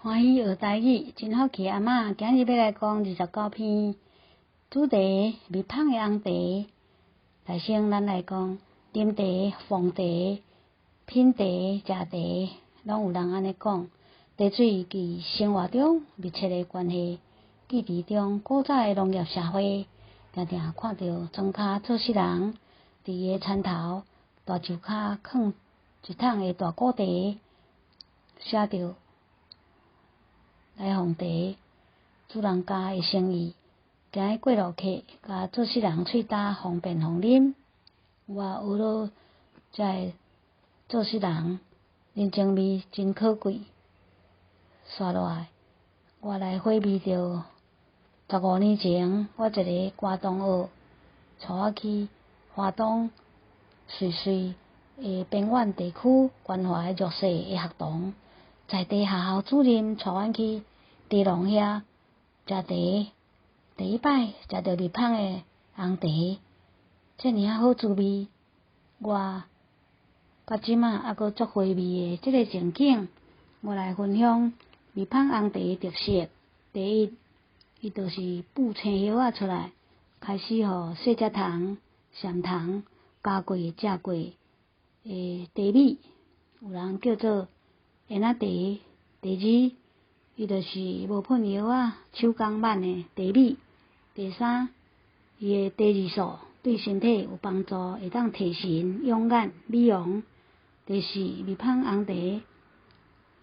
欢喜学台语，真好奇阿嬷今日要来讲29篇，主题蜜芳的红茶。来先咱来讲，啉茶、放茶、品茶、食茶，拢有人安尼讲。茶水伫生活中密切的关系。记忆中古早的农业社会，常常看到庄脚做事人伫伊的田头大树骹放一桶的大古茶，写着来放茶，主人家的生意，行个过路客，甲做事人喙焦方便互啉。有学落遮个做事人，人情味真可贵。刷落来，我来回味着15年前，我一个歌同学带我去花东瑞穗的边远地区关怀弱势的学童。在地学校主任带阮去茶农遐食茶，第一摆食着蜜芳的红茶，遮尔啊好滋味。我到即仔还阁足回味的即个情景，我来分享蜜芳红茶的特色。第一，伊就是布青叶仔出来，开始互细蔗糖、咸糖加过炸过的茶米，有人叫做烟仔茶。第二，伊就是无喷药仔手工挽的茶米。第三，伊的茶二素对身体有帮助，会当提神、养眼、美容。第四，蜜芳红茶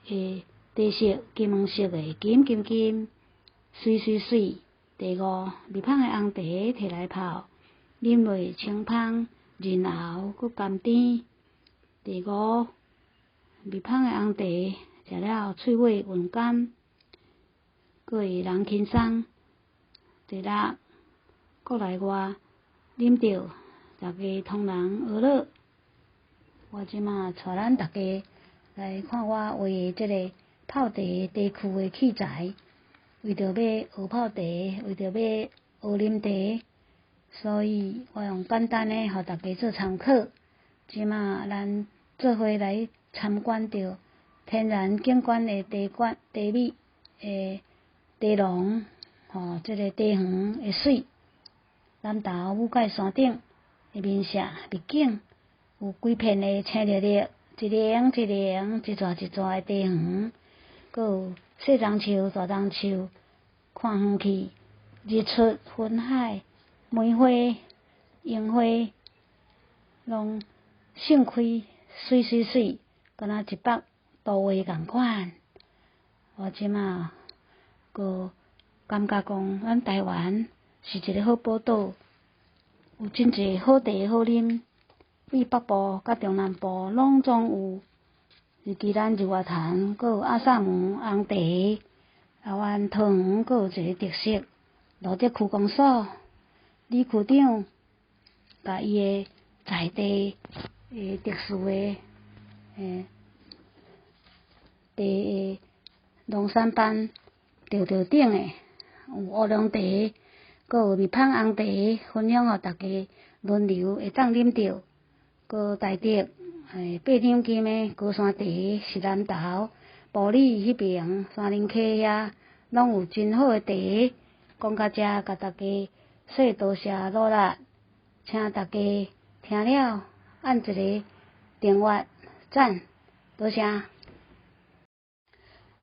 的茶色金黄色的，金金金，水水水。第五，蜜芳的红茶摕来泡，啉落清芳、润喉，佮甘甜。第五，蜜芳的红茶食了喙尾韵甘，佮会人轻松。第六，国内外啉着，大家同人学乐。我即马带咱大家来看我画的即个泡茶茶具的器材。为着要学泡茶，为着要学啉茶，所以我用简单的互大家做参考。即马咱做伙来参观着天然景观的茶米的茶农，即个茶园的水。南投武界山顶的面色美景，有几片的青绿绿，一零一零，一撮一撮的茶园，佮有细丛树、大丛树。看远去，日出、云海、梅花、樱花，拢盛开，水水水，敢若一幅图画共款。我即马佮感觉讲，咱台湾是一个好宝岛，有真侪好茶好啉，比北部甲中南部拢总有。尤其咱日月潭，佮有阿萨姆红茶。台湾桃园阁有一个特色，罗德区公所李区长甲伊的在地特殊的茶的农产班吊顶的，有乌龙茶，阁有蜜芳红茶，分享互大家轮流会当啉着。阁台德8两金的高山茶是南投。埔里迄边山林溪遐，拢有真好的茶。讲到遮，甲大家说多谢努力，请大家听了按一个订阅赞，多谢。